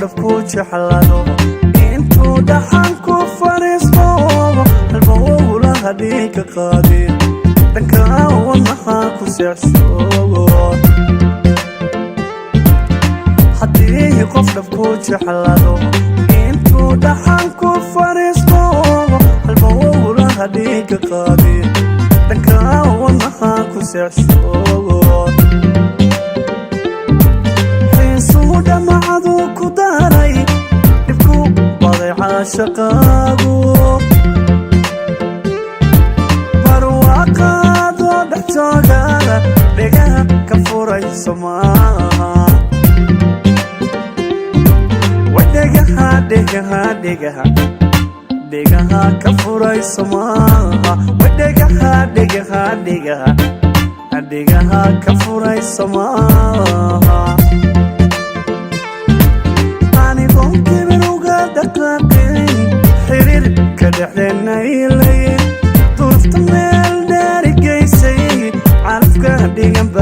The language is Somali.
dhafku jeclaado intuu dhaxanku fariisto halbowla hadii ka qaadin dhanka wadnaha ku seexsho haddii qof dhafku jeclaado intuu dhaxanku fariisto halbowla hadii ka qaadin dhanka wadnaha ku seexsho دمعدو كداري نبكو باضي عاشقاقو برواقادو دحتوغانا ديقاها كفوري سماها وديقاها ديقاها كفوري سماها وديقاها ديقاها كفوري سماها